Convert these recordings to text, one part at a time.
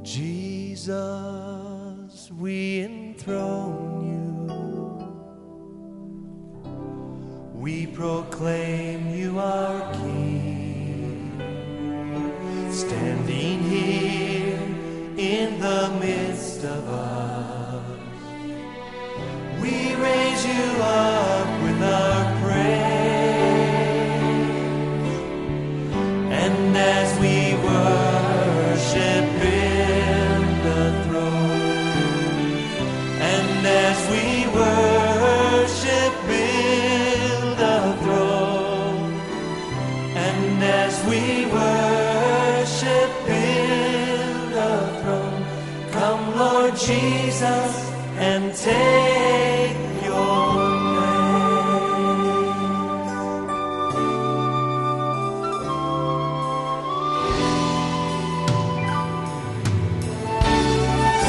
Jesus, we enthrone you. We proclaim you our King, standing here in the midst of us. We raise you up with our praise, and as we worship in the throne, and as we worship in the throne, and as we worship in the throne, come Lord Jesus and take your place.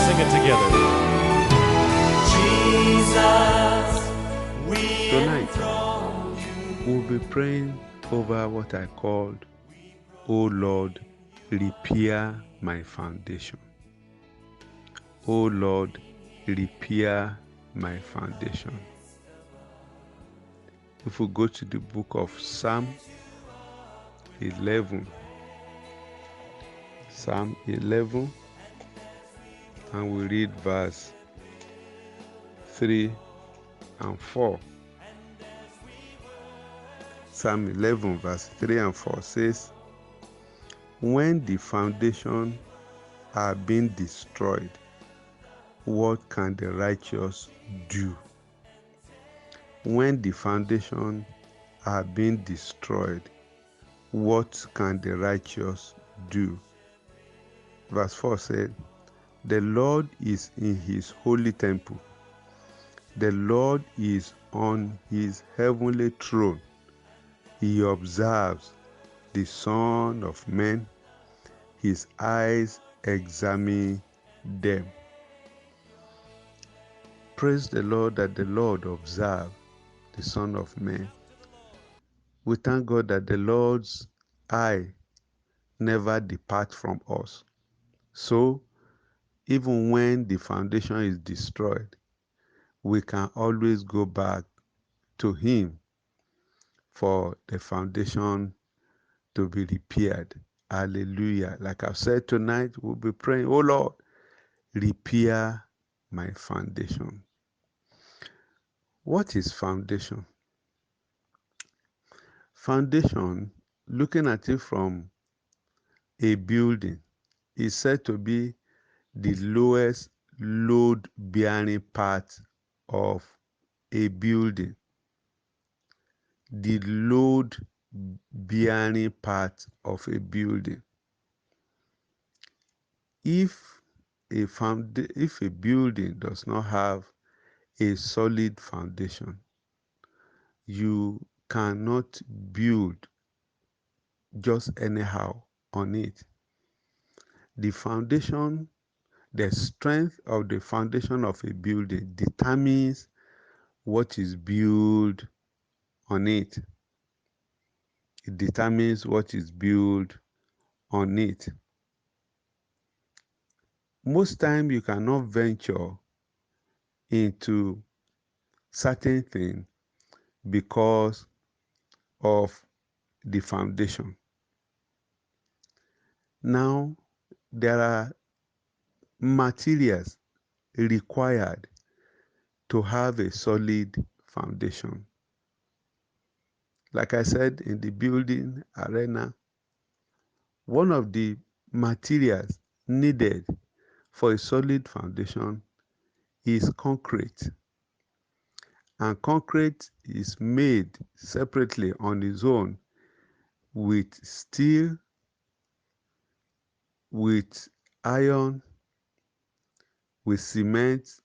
Sing it together. Jesus, we Tonight, enthrone you. we'll be praying over what I called, O Lord, repair my foundation. O Lord, repair my foundation. If we go to the book of Psalm 11, Psalm 11, and we read verse 3 and 4. Psalm 11, verse 3 and 4 says, when the foundation are being destroyed, what can the righteous do? When the foundation are being destroyed, what can the righteous do? Verse 4 said, the Lord is in his holy temple. The Lord is on his heavenly throne. He observes the Son of Man. His eyes examine them. Praise the Lord that the Lord observes the Son of Man. We thank God that the Lord's eye never depart from us. So, even when the foundation is destroyed, we can always go back to him for the foundation to be repaired. Hallelujah. Like I've said tonight, we'll be praying, oh Lord, repair my foundation. What is foundation? Foundation, looking at it from a building, is said to be the lowest load-bearing part of a building. The load-bearing part of a building. If a building does not have a solid foundation, you cannot build just anyhow on it. The foundation, the strength of the foundation of a building determines what is built on it. It determines what is built on it. Most times you cannot venture into certain things because of the foundation. Now, there are materials required to have a solid foundation. Like I said, in the building arena, one of the materials needed for a solid foundation is concrete. And concrete is made separately on its own with steel, with iron, with cement,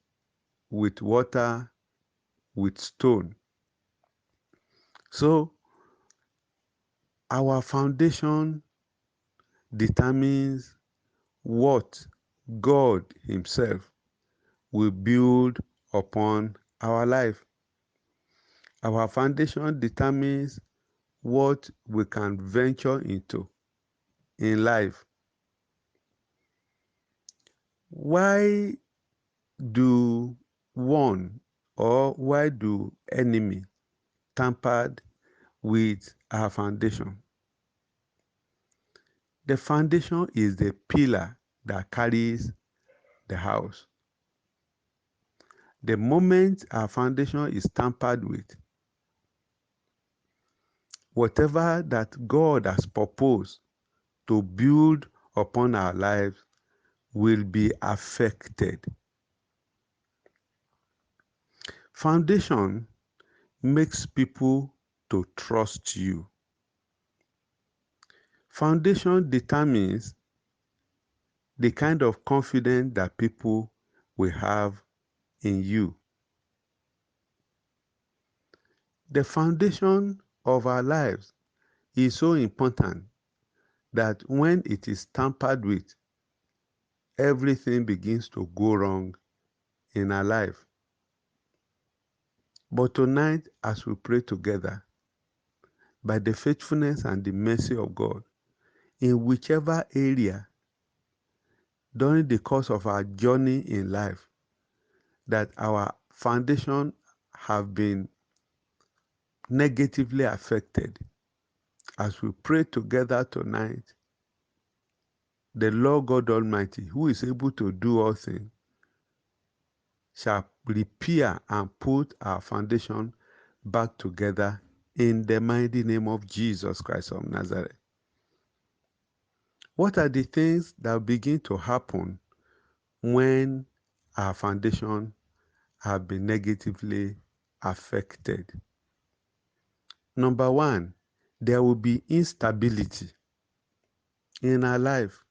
with water, with stone. So, our foundation determines what God himself will build upon our life. Our foundation determines what we can venture into in life. why do one or why do enemy tampered with our foundation? The foundation is the pillar that carries the house. The moment our foundation is tampered with, whatever that God has proposed to build upon our lives will be affected. Foundation makes people to trust you. Foundation determines the kind of confidence that people will have in you. The foundation of our lives is so important that when it is tampered with, everything begins to go wrong in our life. But tonight, as we pray together, by the faithfulness and the mercy of God, in whichever area during the course of our journey in life that our foundation have been negatively affected, as we pray together tonight, the Lord God Almighty, who is able to do all things, shall repair and put our foundation back together in the mighty name of Jesus Christ of Nazareth. What are the things that begin to happen when our foundation have been negatively affected? Number one, there will be instability in our life.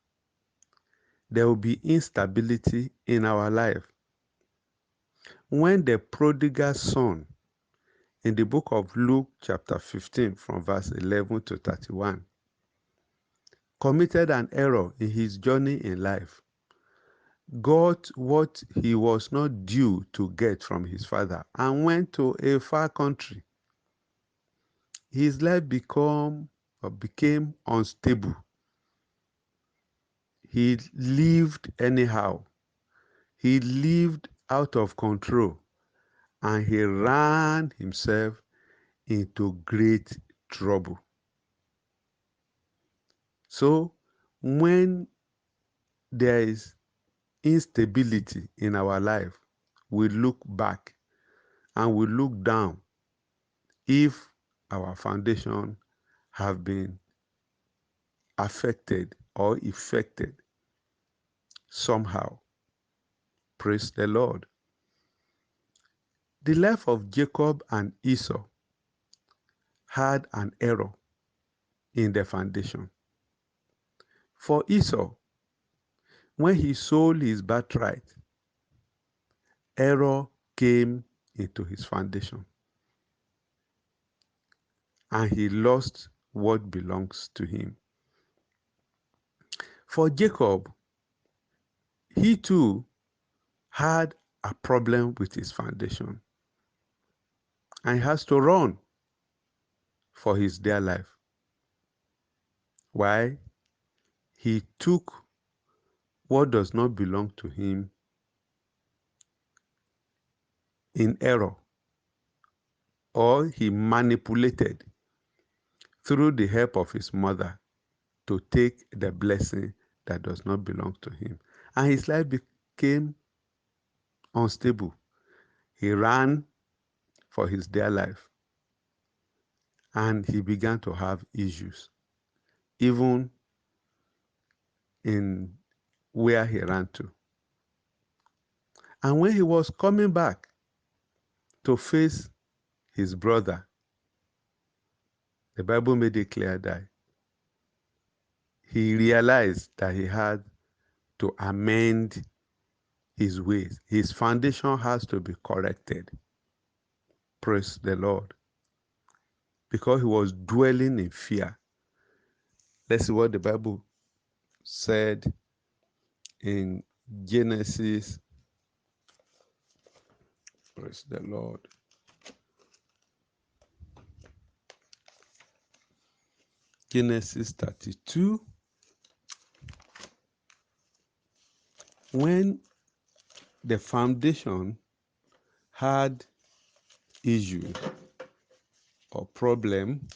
There will be instability in our life. When the prodigal son in the book of Luke chapter 15 from verse 11 to 31 committed an error in his journey in life, got what he was not due to get from his father, and went to a far country, his life became unstable. He lived anyhow. He lived out of control, and he ran himself into great trouble. So when there is instability in our life, we look back and we look down if our foundation have been affected or affected somehow. Praise the Lord. The life of Jacob and Esau had an error in the foundation. For Esau, when he sold his birthright, error came into his foundation, and he lost what belongs to him. For Jacob, he too had a problem with his foundation, and he has to run for his dear life. Why? He took what does not belong to him in error, or he manipulated through the help of his mother to take the blessing that does not belong to him. And his life became unstable. He ran for his dear life, and he began to have issues, even in where he ran to. And when he was coming back to face his brother, the Bible made it clear that he realized that he had to amend his ways. His foundation has to be corrected. Praise the Lord. Because he was dwelling in fear. Let's see what the Bible said in Genesis. Praise the Lord. Genesis 32. when the foundation had issues or problem,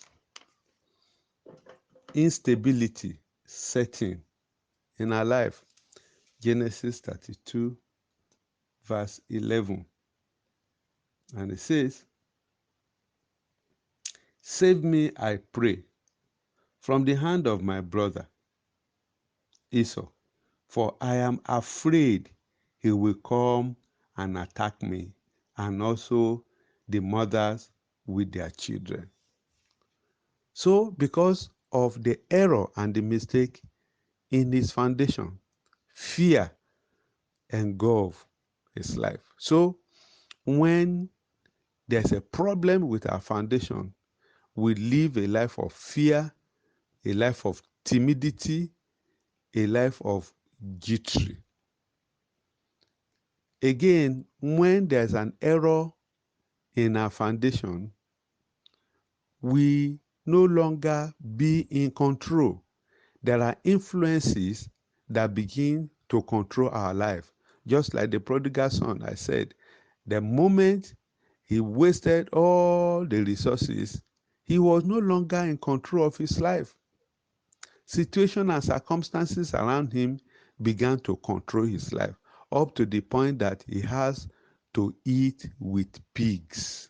instability setting in our life. Genesis 32, verse 11. And it says, "Save me, I pray, from the hand of my brother Esau, for I am afraid he will come and attack me, and also the mothers with their children." So, because of the error and the mistake in his foundation, fear engulfed his life. So, when there's a problem with our foundation, we live a life of fear, a life of timidity, a life of jittery. Again, when there's an error in our foundation, we no longer be in control. There are influences that begin to control our life. Just like the prodigal son, I said, the moment he wasted all the resources, he was no longer in control of his life. Situation and circumstances around him began to control his life, up to the point that he has to eat with pigs.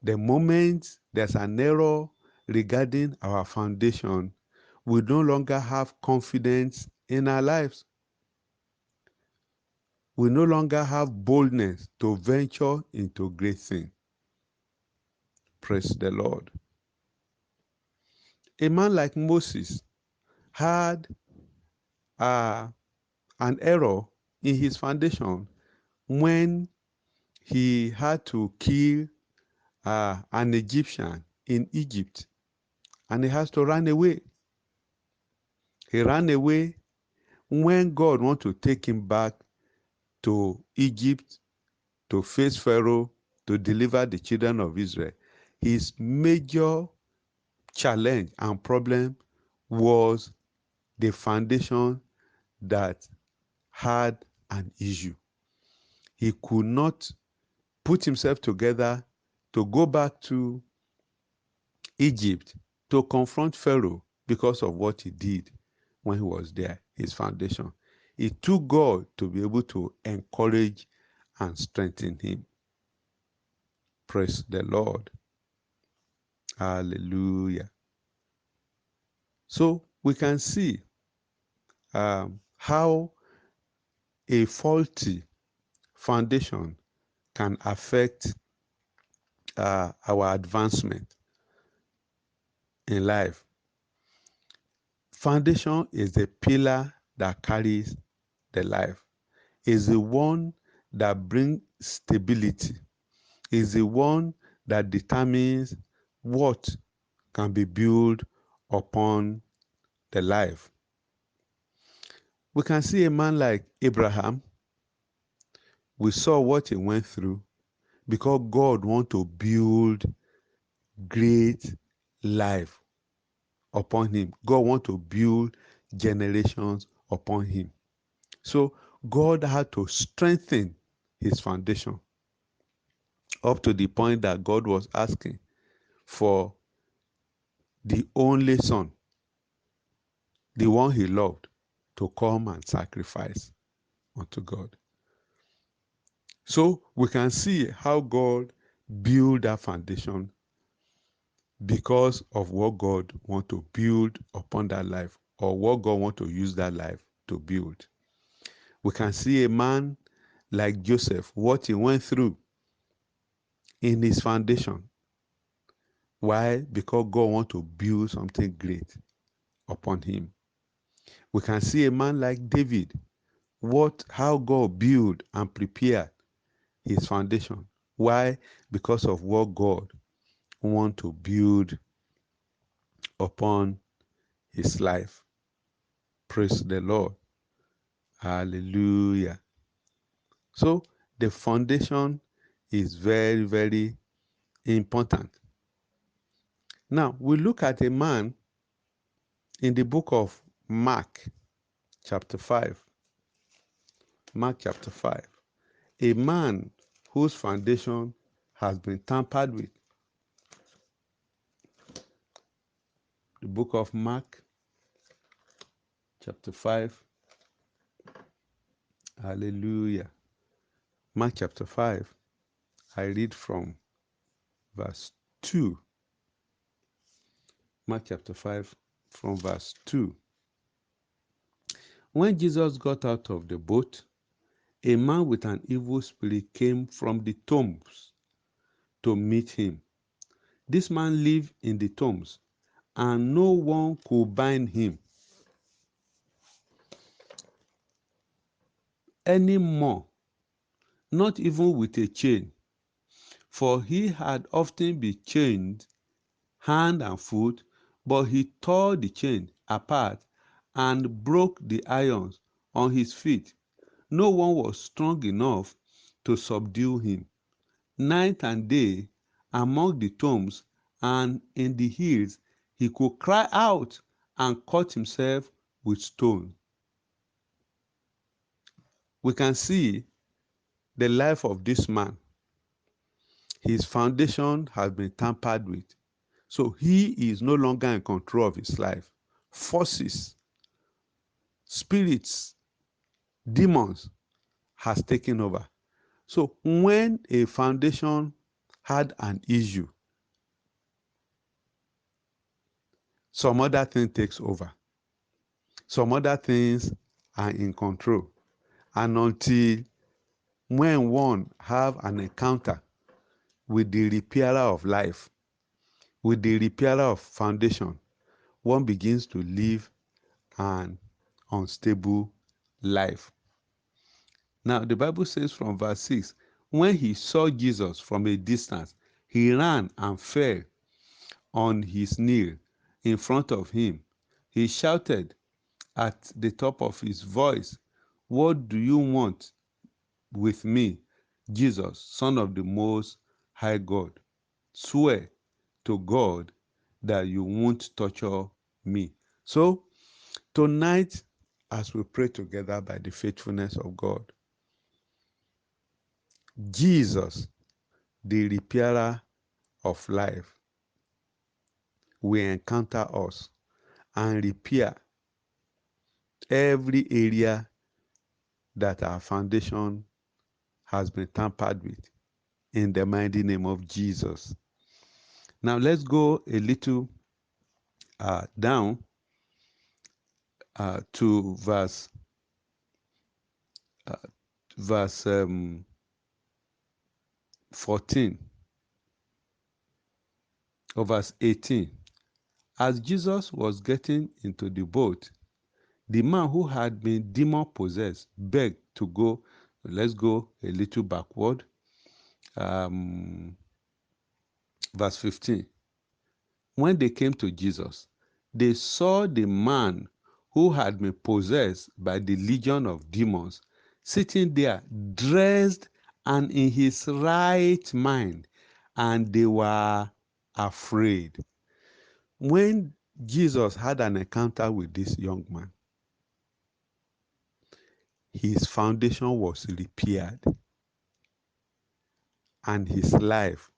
The moment there's an error regarding our foundation, we no longer have confidence in our lives. We no longer have boldness to venture into great things. Praise the Lord. A man like Moses had an error in his foundation when he had to kill an Egyptian in Egypt, and he has to run away. He ran away when God wanted to take him back to Egypt to face Pharaoh to deliver the children of Israel. His major challenge and problem was the foundation that had an issue. He could not put himself together to go back to Egypt to confront Pharaoh because of what he did when he was there, his foundation. It took God to be able to encourage and strengthen him. Praise the Lord. Hallelujah. So we can see how a faulty foundation can affect our advancement in life. Foundation is the pillar that carries the life. Is the one that brings stability. Is the one that determines what can be built upon the life. We can see a man like Abraham. We saw what he went through because God wants to build great life upon him. God wants to build generations upon him. So God had to strengthen his foundation up to the point that God was asking for the only son, the one he loved, to come and sacrifice unto God. So we can see how God built that foundation because of what God wants to build upon that life, or what God wants to use that life to build. We can see a man like Joseph, what he went through in his foundation. Why? Because God wants to build something great upon him. We can see a man like David, how God built and prepared his foundation. Why? Because of what God wants to build upon his life. Praise the Lord. Hallelujah. So the foundation is very, very important. Now we look at a man in the book of Mark, chapter 5. Mark chapter 5. A man whose foundation has been tampered with. The book of Mark chapter 5. Hallelujah. Mark chapter 5. I read from verse 2. Mark chapter 5 from verse 2. When Jesus got out of the boat, a man with an evil spirit came from the tombs to meet him. This man lived in the tombs, and no one could bind him anymore, not even with a chain, for he had often been chained hand and foot, but he tore the chain apart and broke the irons on his feet. No one was strong enough to subdue him. Night and day, among the tombs and in the hills, he could cry out and cut himself with stone. We can see the life of this man. His foundation has been tampered with. So he is no longer in control of his life. Forces, spirits, demons has taken over. So when a foundation had an issue, some other thing takes over. Some other things are in control. And until when one have an encounter with the repairer of life, with the repairer of foundation, one begins to live an unstable life. Now, the Bible says from verse 6, when he saw Jesus from a distance, he ran and fell on his knee in front of him. He shouted at the top of his voice, "What do you want with me, Jesus, Son of the Most High God? Swear to God that you won't torture me." So, tonight, as we pray together by the faithfulness of God, Jesus, the repairer of life, will encounter us and repair every area that our foundation has been tampered with, in the mighty name of Jesus. Now let's go a little down to verse 14 or verse 18. As Jesus was getting into the boat, the man who had been demon possessed begged to go. Let's go a little backward. Verse 15. When they came to Jesus, they saw the man who had been possessed by the legion of demons sitting there, dressed and in his right mind, and they were afraid. When Jesus had an encounter with this young man, his foundation was repaired and his life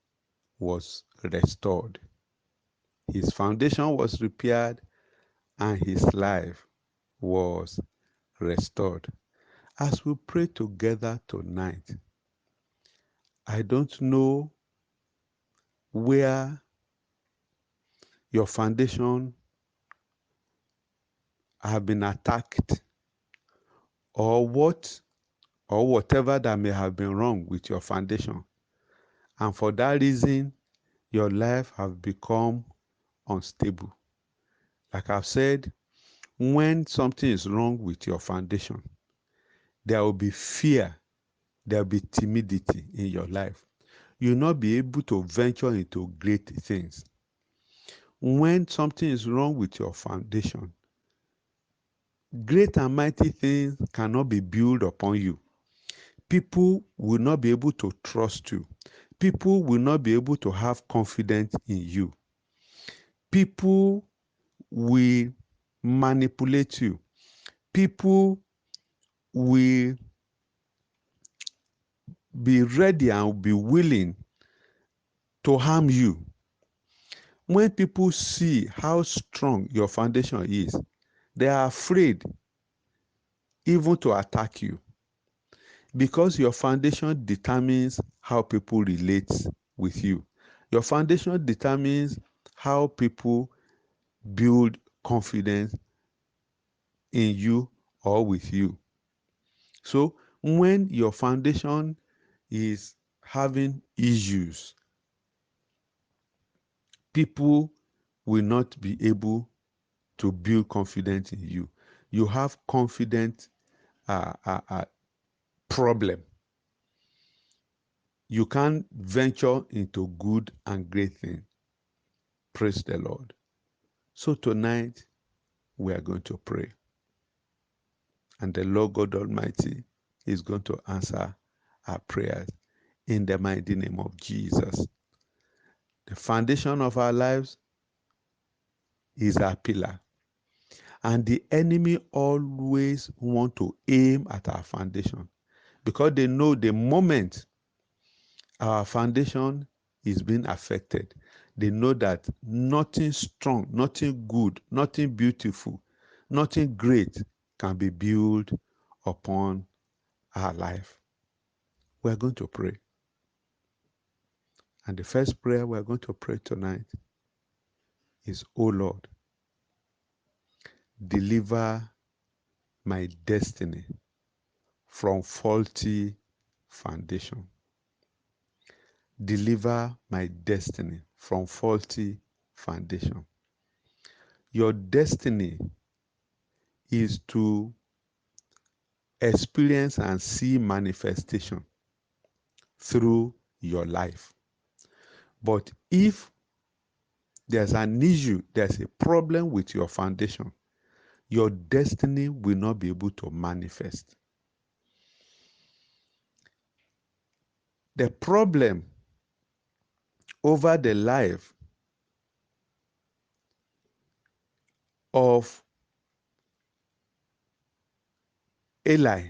was restored. His foundation was repaired and his life was restored. As we pray together tonight, I don't know where your foundation have been attacked, or whatever that may have been wrong with your foundation. And for that reason, your life have become unstable. Like I've said, when something is wrong with your foundation, there will be fear, there will be timidity in your life. You will not be able to venture into great things. When something is wrong with your foundation, great and mighty things cannot be built upon you. People will not be able to trust you. People will not be able to have confidence in you. People will manipulate you. people will be ready and be willing to harm you. When people see how strong your foundation is, they are afraid even to attack you, because your foundation determines how people relate with you. Your foundation determines how people build confidence in you or with you. So when your foundation is having issues, people will not be able to build confidence in you. You have confidence problem. You can't venture into good and great things. Praise the Lord. So tonight we are going to pray, and the Lord God Almighty is going to answer our prayers in the mighty name of Jesus. The foundation of our lives is our pillar, and the enemy always want to aim at our foundation, because they know the moment our foundation is being affected, they know that nothing strong, nothing good, nothing beautiful, nothing great can be built upon our life. We are going to pray. And the first prayer we are going to pray tonight is, "Oh Lord, deliver my destiny from faulty foundation." Deliver my destiny from faulty foundation. Your destiny is to experience and see manifestation through your life. But if there's an issue, there's a problem with your foundation, your destiny will not be able to manifest. The problem over the life of Eli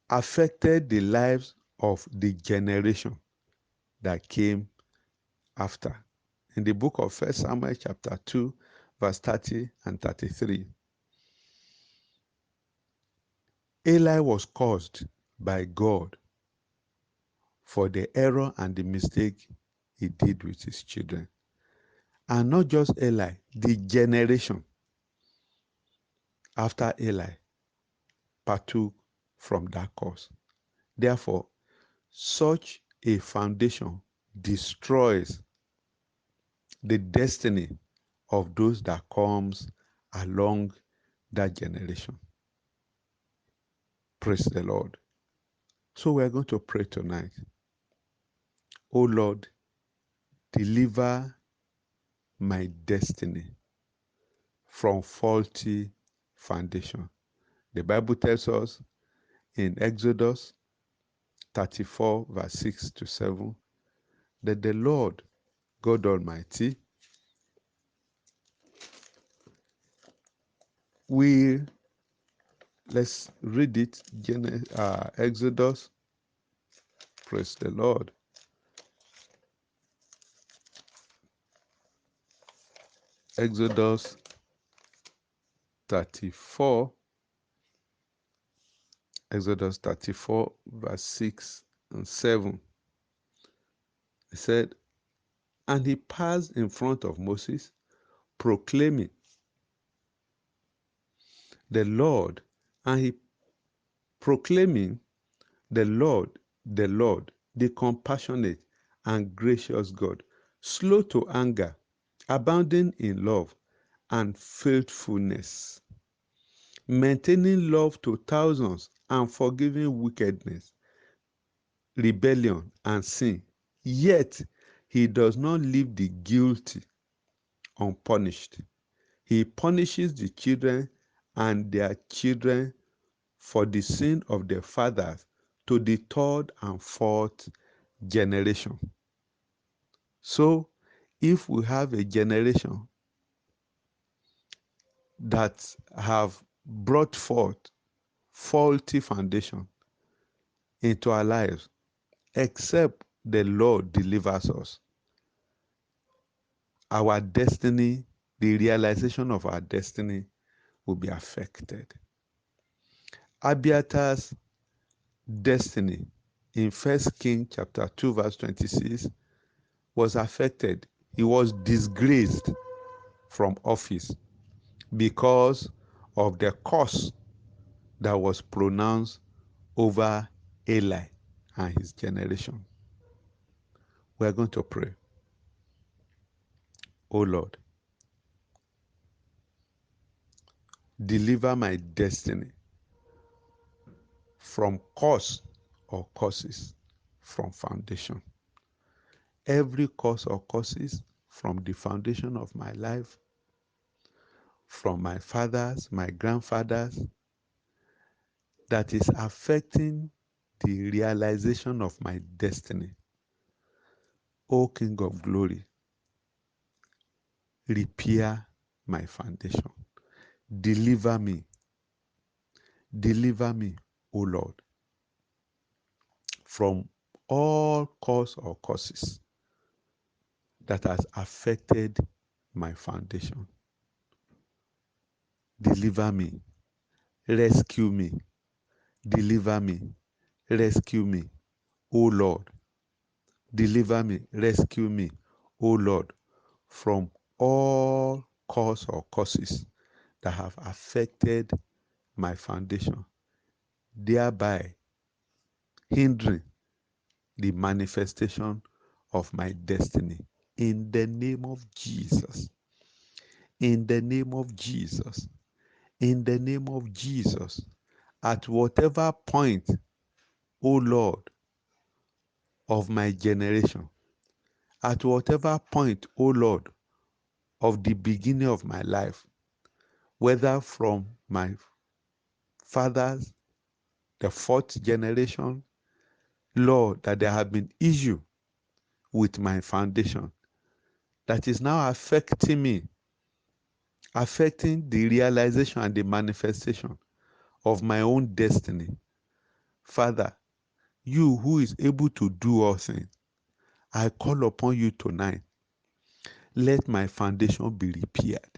affected the lives of the generation that came after. In the book of 1 Samuel chapter 2, verse 30 and 33, Eli was cursed by God for the error and the mistake he did with his children. And not just Eli, the generation after Eli partook from that curse. Therefore, such a foundation destroys the destiny of those that comes along that generation. Praise the Lord. So we are going to pray tonight. Oh Lord, deliver my destiny from faulty foundation. The Bible tells us in Exodus 34, verse 6 to 7, that the Lord God Almighty will, let's read it, Exodus, praise the Lord. Exodus 34, verse 6 and 7. It said, "And he passed in front of Moses, proclaiming the Lord, and he proclaiming the Lord, the compassionate and gracious God, slow to anger, abounding in love and faithfulness, maintaining love to thousands, and forgiving wickedness, rebellion, and sin. Yet he does not leave the guilty unpunished. He punishes the children and their children for the sin of their fathers to the third and fourth generation." So, if we have a generation that have brought forth faulty foundation into our lives, except the Lord delivers us, our destiny, the realization of our destiny will be affected. Abiatar's destiny in 1 Kings chapter 2 verse 26 was affected. He was disgraced from office because of the curse that was pronounced over Eli and his generation. We are going to pray. Oh Lord, deliver my destiny from curse or curses from foundation. Every curse or curses from the foundation of my life, from my fathers, my grandfathers, that is affecting the realization of my destiny. O King of Glory, repair my foundation. Deliver me, O Lord, from all cause or causes that has affected my foundation. Deliver me, rescue me, deliver me, rescue me, O Lord. Deliver me, rescue me, O Lord, from all cause or causes that have affected my foundation, thereby hindering the manifestation of my destiny. In the name of Jesus. In the name of Jesus. In the name of Jesus. At whatever point, O Lord, of my generation, at whatever point, O Lord, of the beginning of my life, whether from my fathers, the fourth generation, Lord, that there have been issue with my foundation that is now affecting me, affecting the realization and the manifestation of my own destiny. Father, you who is able to do all things, I call upon you tonight. Let my foundation be repaired.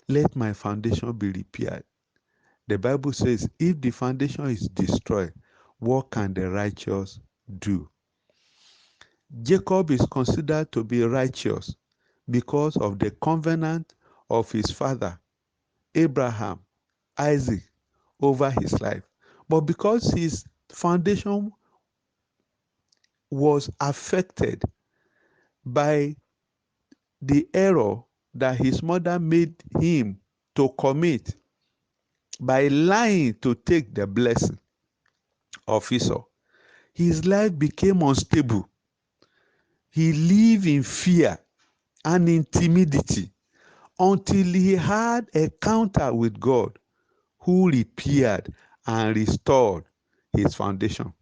Let my foundation be repaired. The Bible says, if the foundation is destroyed, what can the righteous do? Jacob is considered to be righteous because of the covenant of his father, Abraham, Isaac, over his life. But because his foundation was affected by the error that his mother made him to commit by lying to take the blessing of Esau, his life became unstable. He lived in fear and in timidity until he had a encounter with God, who repaired and restored his foundation.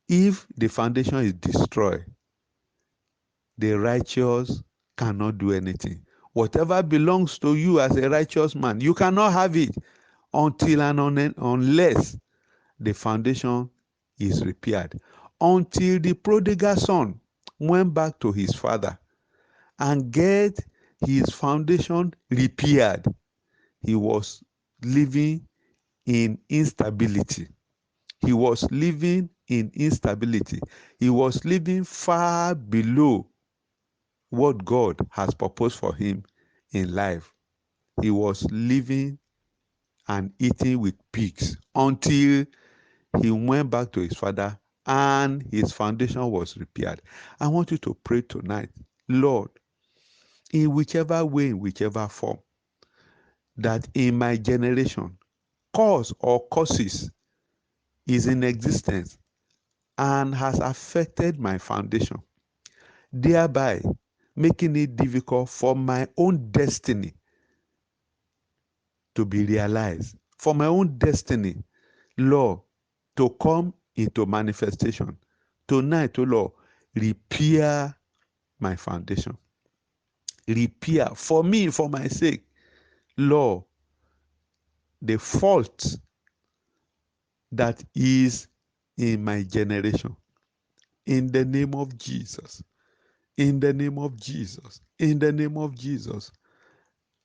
If the foundation is destroyed, the righteous cannot do anything. Whatever belongs to you as a righteous man, you cannot have it until and unless the foundation is repaired. Until the prodigal son went back to his father and get his foundation repaired, he was living in instability. He was living in instability. He was living far below what God has proposed for him in life. He was living and eating with pigs until he went back to his father and his foundation was repaired. I want you to pray tonight, Lord, in whichever way, in whichever form, that in my generation, cause or causes is in existence and has affected my foundation, thereby making it difficult for my own destiny to be realized, for my own destiny, Lord, to come into manifestation. Tonight, oh Lord, repair my foundation. Repair for me, for my sake, Lord, the fault that is in my generation. In the name of Jesus. In the name of Jesus. In the name of Jesus.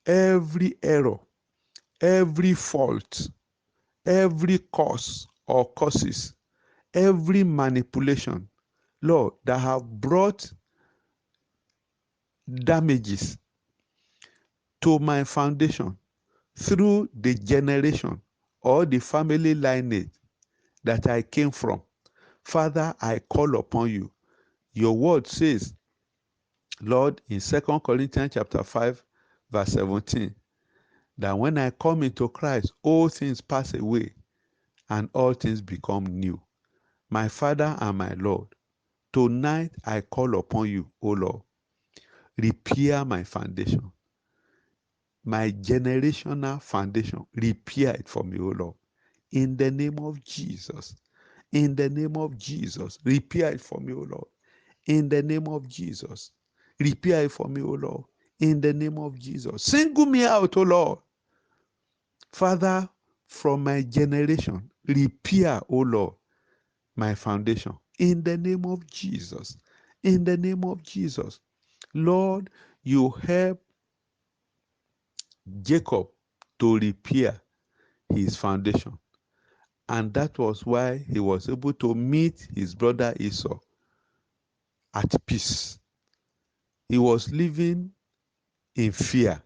Every error, every fault, every cause or causes, every manipulation, Lord, that have brought damages to my foundation through the generation or the family lineage that I came from. Father, I call upon you. Your word says, Lord, in 2 Corinthians chapter 5, verse 17, that when I come into Christ, all things pass away and all things become new. My Father and my Lord, tonight I call upon you, O Lord. Repair my foundation, my generational foundation. Repair it for me, O Lord. In the name of Jesus. In the name of Jesus. Repair it for me, O Lord. In the name of Jesus. Repair it for me, O Lord. In the name of Jesus. Single me out, O Lord. Father, from my generation, repair, O Lord, my foundation. In the name of Jesus. In the name of Jesus. Lord, you help Jacob to repair his foundation. And that was why he was able to meet his brother Esau at peace. He was living in fear.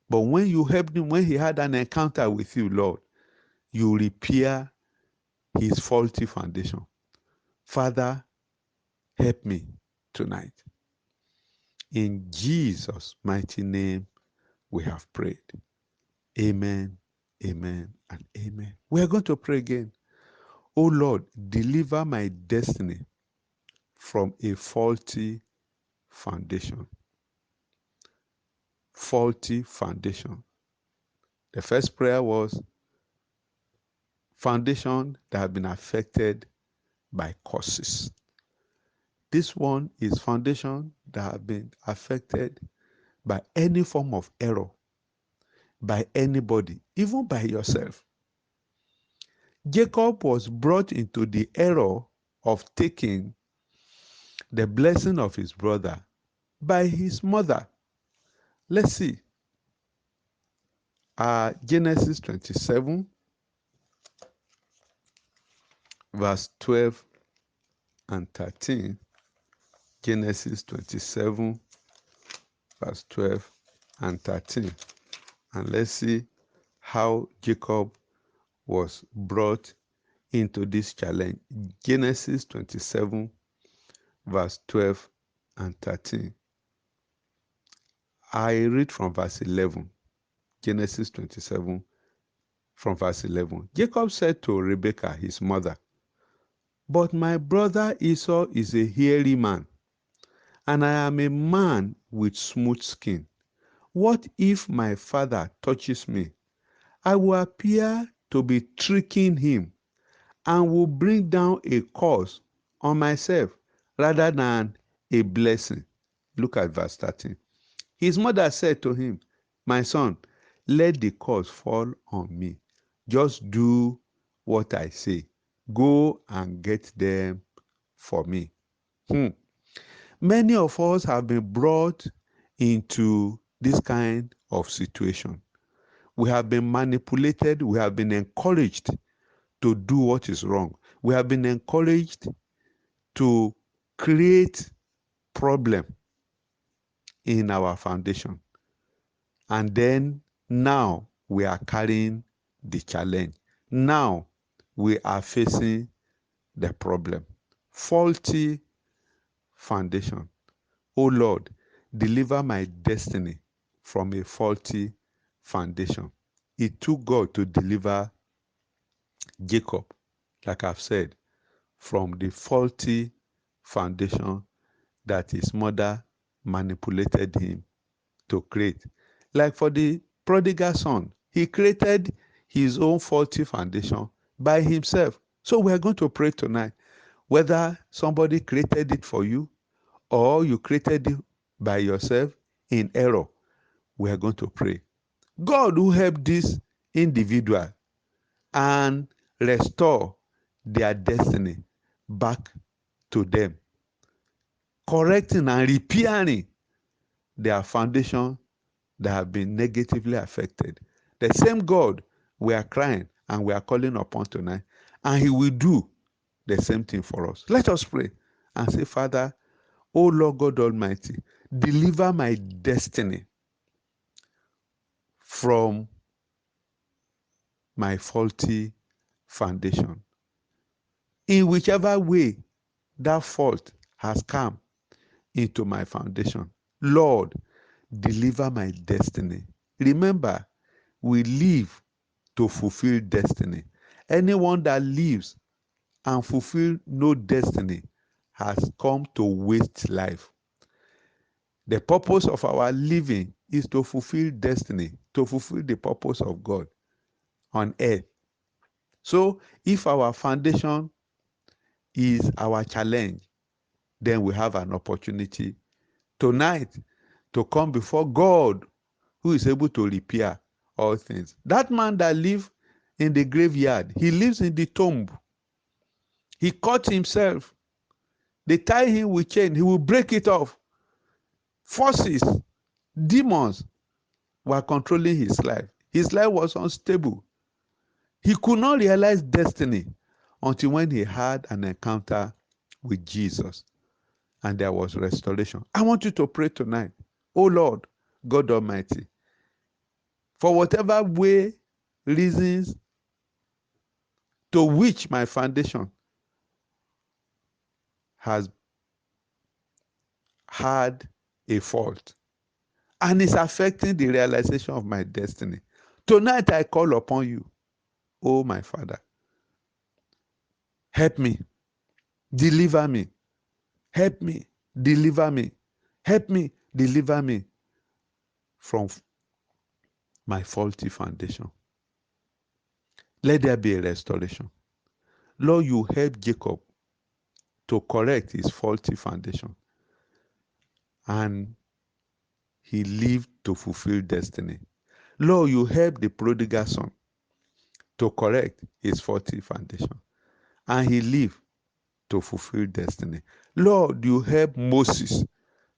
But when you helped him, when he had an encounter with you, Lord, you repair his faulty foundation. Father, help me tonight. In Jesus' mighty name, we have prayed. Amen, amen, and amen. We are going to pray again. Oh Lord, deliver my destiny from a faulty foundation. Faulty foundation. The first prayer was foundation that have been affected by causes. This one is foundation that have been affected by any form of error, by anybody, even by yourself. Jacob was brought into the error of taking the blessing of his brother by his mother. Let's see. Genesis 27, verse 12 and 13. Genesis 27, verse 12 and 13. And let's see how Jacob was brought into this challenge. Genesis 27, verse 12 and 13. I read from verse 11. Genesis 27, from verse 11. Jacob said to Rebekah, his mother, "But my brother Esau is a hairy man, and I am a man with smooth skin. What if my father touches me? I will appear to be tricking him and will bring down a curse on myself rather than a blessing." Look at verse 13. His mother said to him, "My son, let the curse fall on me. Just do what I say. Go and get them for me." Many of us have been brought into this kind of situation. We have been manipulated. We have been encouraged to do what is wrong. We have been encouraged to create problem in our foundation. And then now we are carrying the challenge. Now we are facing the problem. Faulty foundation. Oh Lord, deliver my destiny from a faulty foundation. It took God to deliver Jacob, like I've said, from the faulty foundation that his mother manipulated him to create. Like for the prodigal son, he created his own faulty foundation by himself. So we are going to pray tonight, whether somebody created it for you or you created it by yourself in error. We are going to pray. God who helped this individual and restore their destiny back to them, correcting and repairing their foundation that have been negatively affected. The same God we are crying and we are calling upon tonight, and he will do the same thing for us. Let us pray and say, Father, O Lord God Almighty, deliver my destiny from my faulty foundation. In whichever way that fault has come into my foundation, Lord, deliver my destiny. Remember, we live to fulfill destiny. Anyone that lives and fulfill no destiny has come to waste life. The purpose of our living is to fulfill destiny, to fulfill the purpose of God on earth. So if our foundation is our challenge, then we have an opportunity tonight to come before God, who is able to repair all things. That man that lives in the graveyard, he lives in the tomb. He cut himself. They tie him with chain. He will break it off. Forces, demons were controlling his life. His life was unstable. He could not realize destiny until when he had an encounter with Jesus and there was restoration. I want you to pray tonight. Oh Lord, God Almighty, for whatever way, reasons to which my foundation has had a fault and is affecting the realization of my destiny. Tonight I call upon you, oh my Father. Help me, deliver me, help me, deliver me, help me, deliver me from my faulty foundation. Let there be a restoration. Lord, you help Jacob to correct his faulty foundation, and he lived to fulfill destiny. Lord, you help the prodigal son to correct his faulty foundation, and he lived to fulfill destiny. Lord, you help Moses,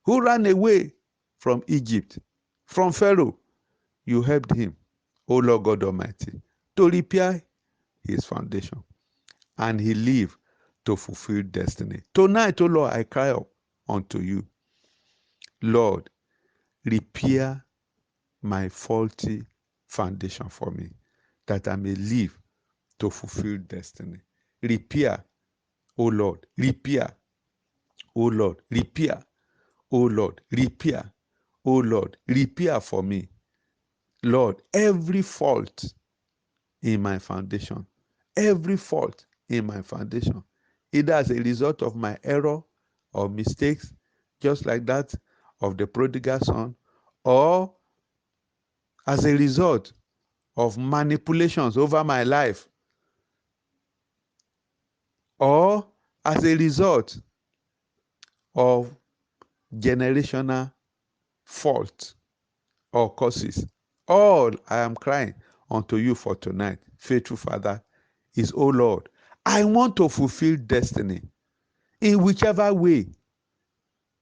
who ran away from Egypt, from Pharaoh. You helped him, O Lord God Almighty, to repair his foundation, and he lived to fulfill destiny. Tonight, O Lord, I cry up unto you. Lord, repair my faulty foundation for me, that I may live to fulfill destiny. Repair, O Lord, repair, O Lord, repair, O Lord, repair, O Lord, repair for me. Lord, every fault in my foundation, every fault in my foundation, either as a result of my error or mistakes, just like that of the prodigal son, or as a result of manipulations over my life, or as a result of generational fault or causes. All I am crying unto you for tonight, faithful Father, is, oh Lord, I want to fulfill destiny in whichever way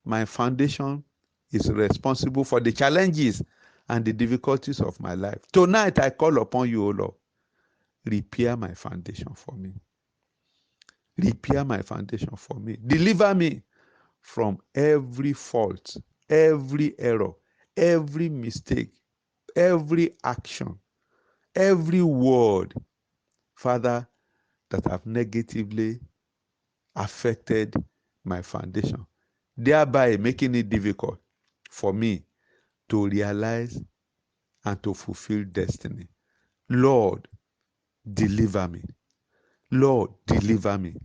my foundation is responsible for the challenges and the difficulties of my life. Tonight I call upon you, O Lord, repair my foundation for me. Repair my foundation for me. Deliver me from every fault, every error, every mistake, every action, every word, Father, that have negatively affected my foundation, thereby making it difficult for me to realize and to fulfill destiny. Lord, deliver me. Lord, deliver me.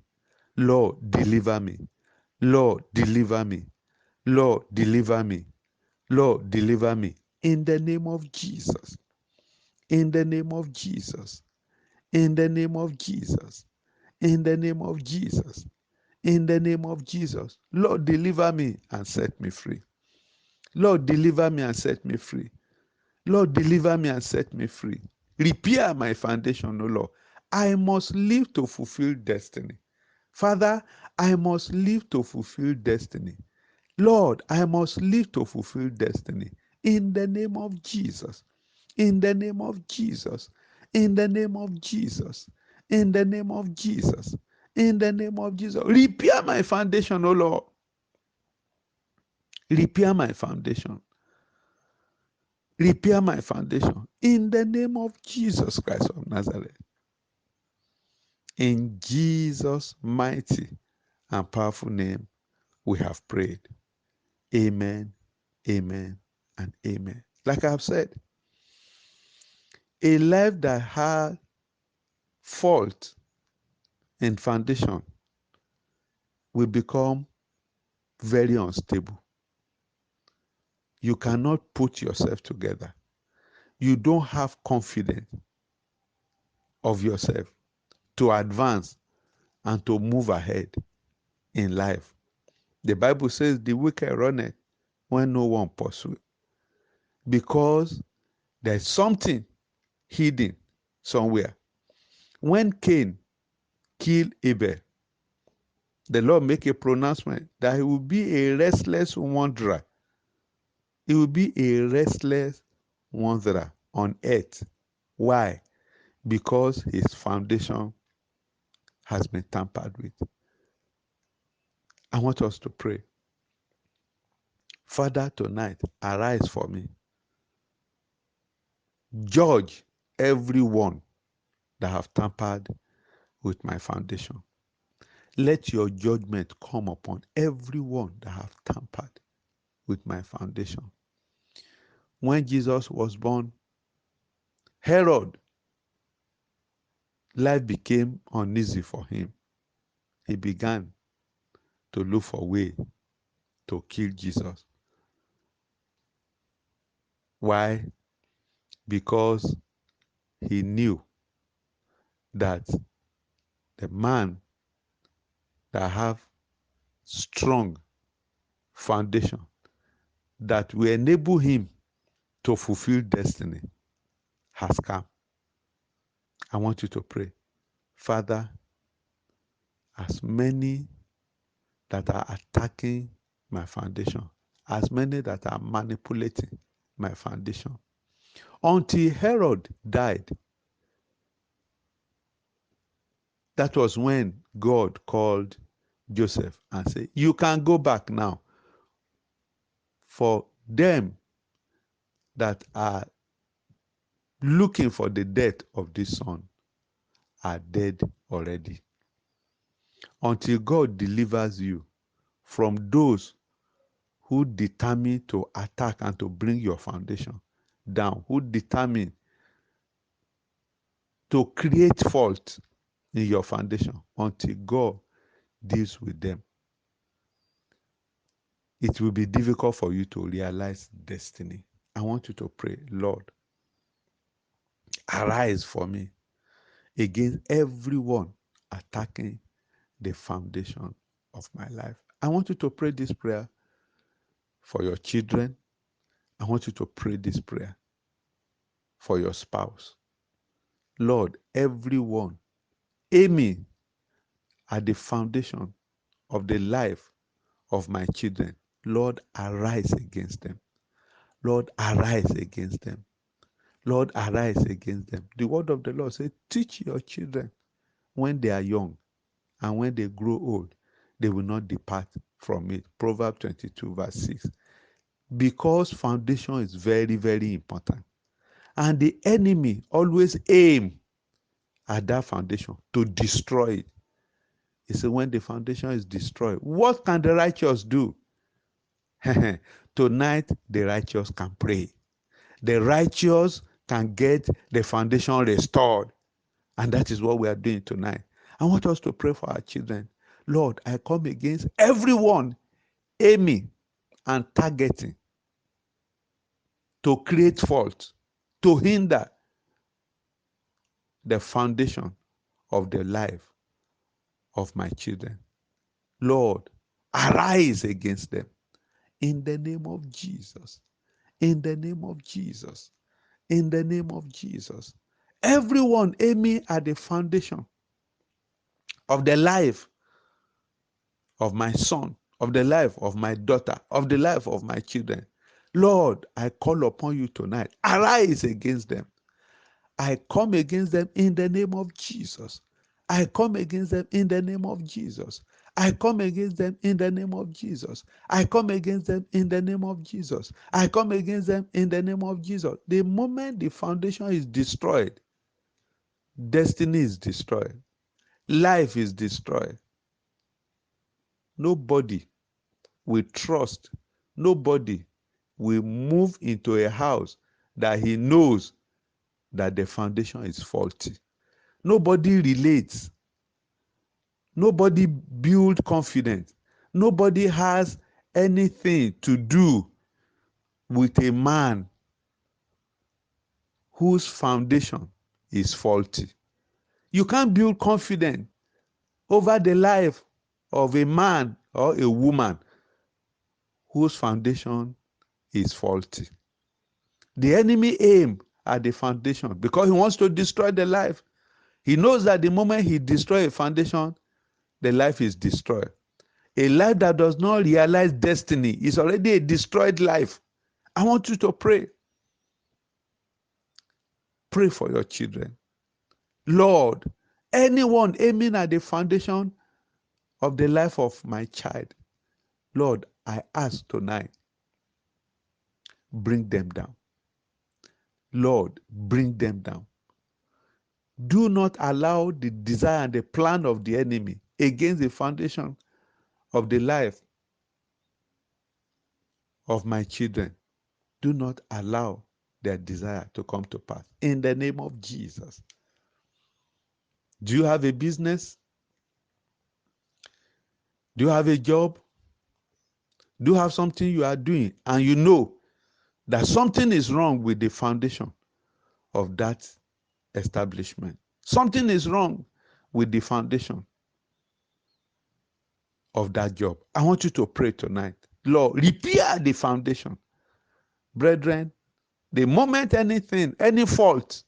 Lord, deliver me. Lord, deliver me. Lord, deliver me. Lord, deliver me. In the name of Jesus. In the name of Jesus. In the name of Jesus. In the name of Jesus. In the name of Jesus. Lord, deliver me and set me free. Lord, deliver me and set me free. Lord, deliver me and set me free. Repair my foundation, O Lord. I must live to fulfill destiny. Father, I must live to fulfill destiny. Lord, I must live to fulfill destiny. In the name of Jesus. In the name of Jesus. In the name of Jesus. In the name of Jesus. In the name of Jesus. Repair my foundation, O Lord. Repair my foundation. Repair my foundation. In the name of Jesus Christ of Nazareth. In Jesus' mighty and powerful name, we have prayed. Amen, amen, and amen. Like I have said, a life that had fault in foundation will become very unstable. You cannot put yourself together. You don't have confidence of yourself to advance and to move ahead in life. The Bible says the wicked runneth when no one pursues, because there's something hidden somewhere. When Cain killed Abel, the Lord make a pronouncement that he will be a restless wanderer. He will be a restless wanderer on earth. Why? Because his foundation has been tampered with. I want us to pray. Father, tonight, arise for me. Judge everyone that have tampered with my foundation. Let your judgment come upon everyone that have tampered with my foundation. When Jesus was born, Herod, life became uneasy for him. He began to look for a way to kill Jesus. Why? Because he knew that the man that have strong foundation that will enable him to fulfill destiny has come. I want you to pray. Father, as many that are attacking my foundation, as many that are manipulating my foundation, until Herod died, that was when God called Joseph and said, you can go back now. For them that are looking for the death of this son are dead already. Until God delivers you from those who determine to attack and to bring your foundation down, who determine to create fault in your foundation, until God deals with them, it will be difficult for you to realize destiny. I want you to pray, Lord, arise for me against everyone attacking the foundation of my life. I want you to pray this prayer for your children. I want you to pray this prayer for your spouse. Lord, everyone aiming at the foundation of the life of my children, Lord, arise against them. Lord, arise against them. Lord, arise against them. The word of the Lord says, teach your children when they are young, and when they grow old, they will not depart from it. Proverbs 22 verse 6. Because foundation is very, very important. And the enemy always aim at that foundation to destroy it. He said, when the foundation is destroyed, what can the righteous do? Tonight, the righteous can pray. The righteous can get the foundation restored. And that is what we are doing tonight. I want us to pray for our children. Lord, I come against everyone aiming and targeting to create fault, to hinder the foundation of the life of my children. Lord, arise against them in the name of Jesus. In the name of Jesus. In the name of Jesus. Everyone aiming at the foundation of the life of my son, of the life of my daughter, of the life of my children. Lord, I call upon you tonight. Arise against them. I come against them in the name of Jesus. I come against them in the name of Jesus. I come against them in the name of Jesus. I come against them in the name of Jesus. I come against them in the name of Jesus. The moment the foundation is destroyed, destiny is destroyed. Life is destroyed. Nobody will trust. Nobody will move into a house that he knows that the foundation is faulty. Nobody relates. Nobody builds confidence. Nobody has anything to do with a man whose foundation is faulty. You can't build confidence over the life of a man or a woman whose foundation is faulty. The enemy aims at the foundation because he wants to destroy the life. He knows that the moment he destroys a foundation, the life is destroyed. A life that does not realize destiny is already a destroyed life. I want you to pray. Pray for your children. Lord, anyone aiming at the foundation of the life of my child, Lord, I ask tonight, bring them down. Lord, bring them down. Do not allow the desire and the plan of the enemy against the foundation of the life of my children. Do not allow their desire to come to pass. In the name of Jesus. Do you have a business? Do you have a job? Do you have something you are doing and you know that something is wrong with the foundation of that establishment? Something is wrong with the foundation of that job. I want you to pray tonight. Lord, repair the foundation. Brethren, the moment anything, any fault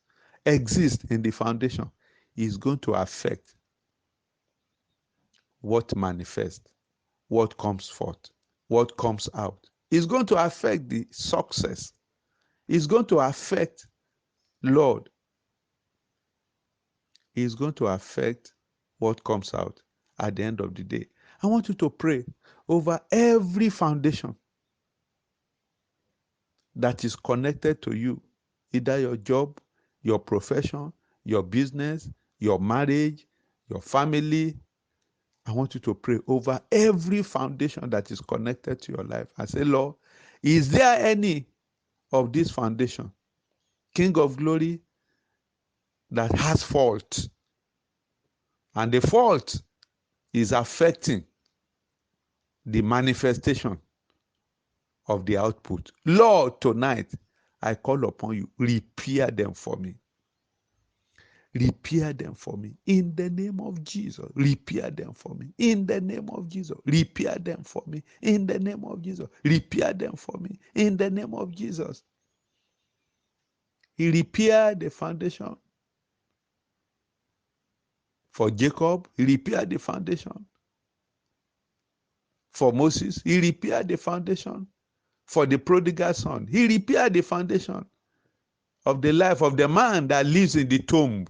exists in the foundation, is going to affect what manifests, what comes forth, what comes out. It's going to affect the success. It's going to affect, Lord, it's going to affect what comes out at the end of the day. I want you to pray over every foundation that is connected to you, either your job, your profession, your business, your marriage, your family. I want you to pray over every foundation that is connected to your life. I say, Lord, is there any of this foundation, King of Glory, that has fault? And the fault is affecting the manifestation of the output. Lord, tonight, I call upon you, repair them for me. Repair them for me in the name of Jesus. Repair them for me in the name of Jesus. Repair them for me in the name of Jesus. Repair them for me in the name of Jesus. He repaired the foundation for Jacob. He repaired the foundation for Moses. He repaired the foundation for the prodigal son. He repaired the foundation of the life of the man that lives in the tomb.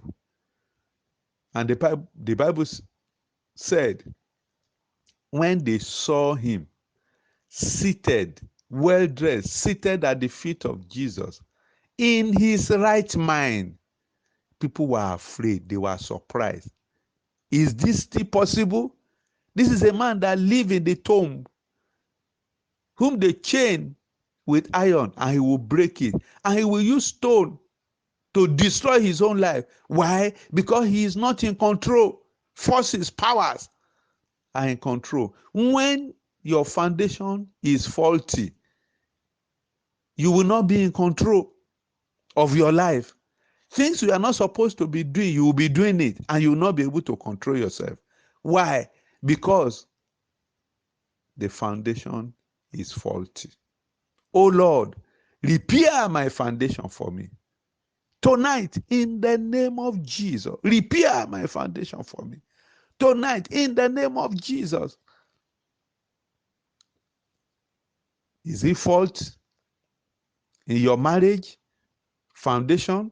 And the Bible said, when they saw him seated, well dressed, seated at the feet of Jesus, in his right mind, people were afraid. They were surprised. Is this still possible? This is a man that lived in the tomb, whom they chain with iron, and he will break it, and he will use stone to destroy his own life. Why? Because he is not in control. Forces, powers are in control. When your foundation is faulty, you will not be in control of your life. Things you are not supposed to be doing, you will be doing it, and you will not be able to control yourself. Why? Because the foundation is faulty. Oh Lord, repair my foundation for me. Tonight, in the name of Jesus, repair my foundation for me. Tonight, in the name of Jesus. Is it fault in your marriage foundation?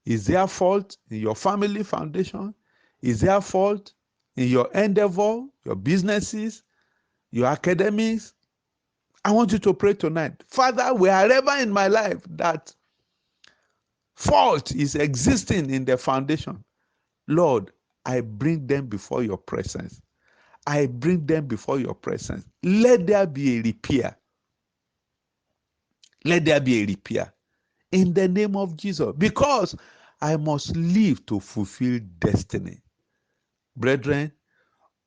Is there fault in your family foundation? Is there fault in your endeavor, your businesses, your academics? I want you to pray tonight. Father, wherever in my life that fault is existing in the foundation, Lord, I bring them before your presence. I bring them before your presence. Let there be a repair. Let there be a repair. In the name of Jesus. Because I must live to fulfill destiny. Brethren,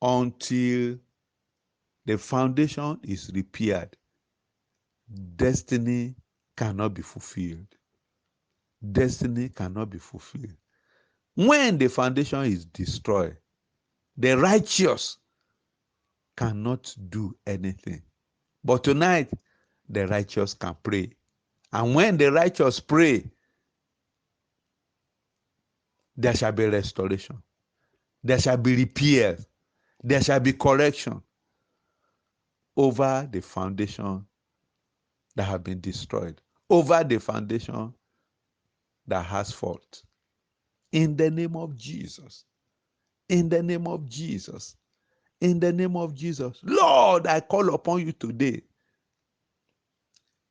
until the foundation is repaired, destiny cannot be fulfilled. Destiny cannot be fulfilled. When the foundation is destroyed, the righteous cannot do anything. But tonight, the righteous can pray. And when the righteous pray, there shall be restoration. There shall be repair. There shall be correction over the foundation that have been destroyed, over the foundation that has fault. In the name of Jesus. In the name of Jesus. In the name of Jesus. Lord, I call upon you today.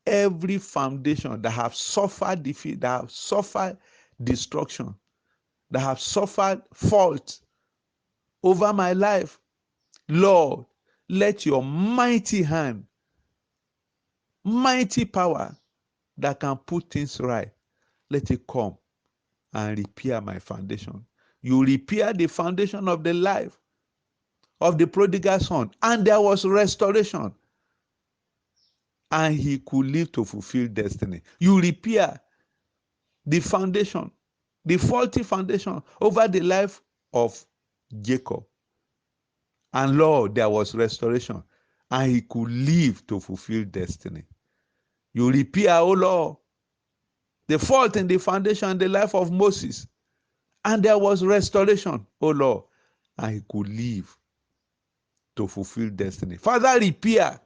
Every foundation that have suffered defeat, that have suffered destruction, that have suffered fault over my life, Lord, let your mighty hand, mighty power that can put things right, let it come and repair my foundation. You repair the foundation of the life of the prodigal son, and there was restoration, and he could live to fulfill destiny. You repair the foundation, the faulty foundation over the life of Jacob, and Lord, there was restoration, and he could live to fulfill destiny. You repair, oh Lord, the fault in the foundation in the life of Moses, and there was restoration, oh Lord, and he could live to fulfill destiny. Father, repair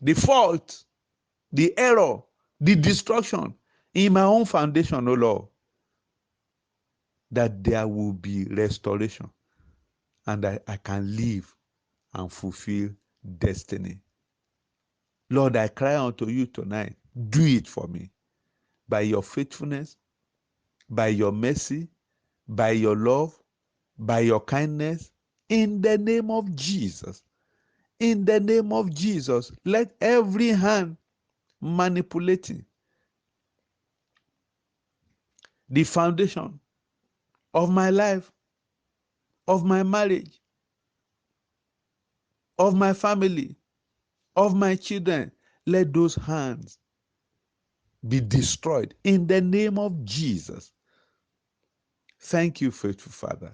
the fault, the error, the destruction in my own foundation, oh Lord, that there will be restoration and that I can live and fulfill destiny. Lord, I cry unto you tonight. Do it for me by your faithfulness, by your mercy, by your love, by your kindness, in the name of Jesus. In the name of Jesus, let every hand manipulating the foundation of my life, of my marriage, of my family, of my children, let those hands be destroyed in the name of Jesus. Thank you, faithful Father.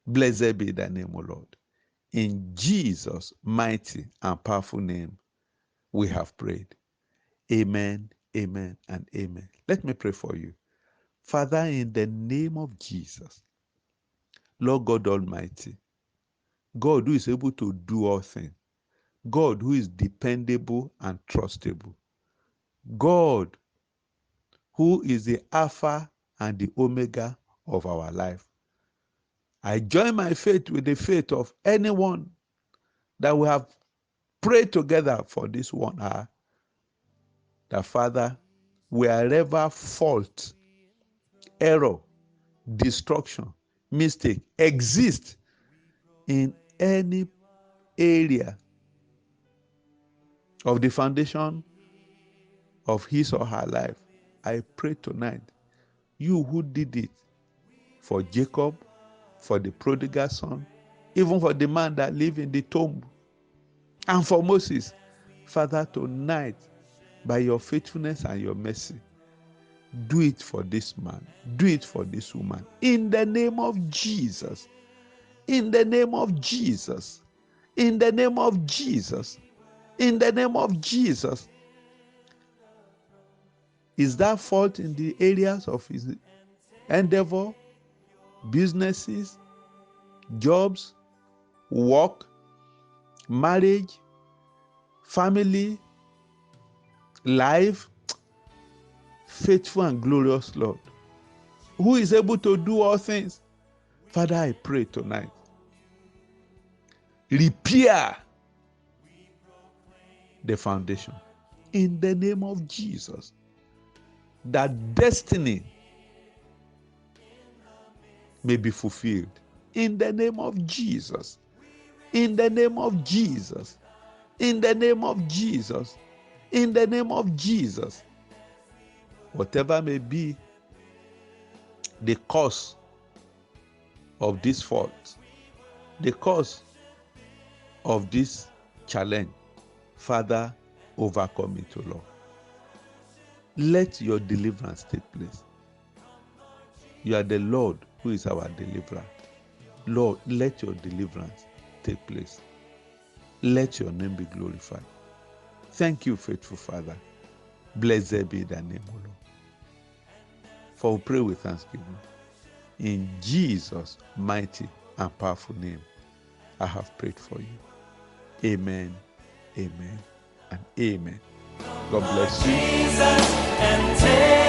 Blessed be thy name, O Lord. In Jesus' mighty and powerful name, we have prayed. Amen, amen, and amen. Let me pray for you. Father, in the name of Jesus, Lord God Almighty, God who is able to do all things, God who is dependable and trustable, God who is the Alpha and the Omega of our life. I join my faith with the faith of anyone that we have prayed together for this 1 hour, that Father, wherever fault, error, destruction, mistake exist in any area of the foundation of his or her life, I pray tonight, you who did it for Jacob, for the prodigal son, even for the man that lived in the tomb, and for Moses, Father, tonight, by your faithfulness and your mercy, do it for this man, do it for this woman, in the name of Jesus, in the name of Jesus, in the name of Jesus, in the name of Jesus. Is that fault in the areas of his endeavor, businesses, jobs, work, marriage, family, life? Faithful and glorious Lord, who is able to do all things. Father, I pray tonight, repair the foundation in the name of Jesus, that destiny may be fulfilled in the name of Jesus, in the name of Jesus, in the name of Jesus, in the name of Jesus. Whatever may be the cause of this fault, the cause of this challenge, Father, overcome it, O Lord. Let your deliverance take place. You are the Lord who is our deliverer. Lord, let your deliverance take place. Let your name be glorified. Thank you, faithful Father. Blessed be thy name, O Lord. For we pray with thanksgiving. In Jesus' mighty and powerful name, I have prayed for you. Amen, amen, and amen. God bless you. Jesus and take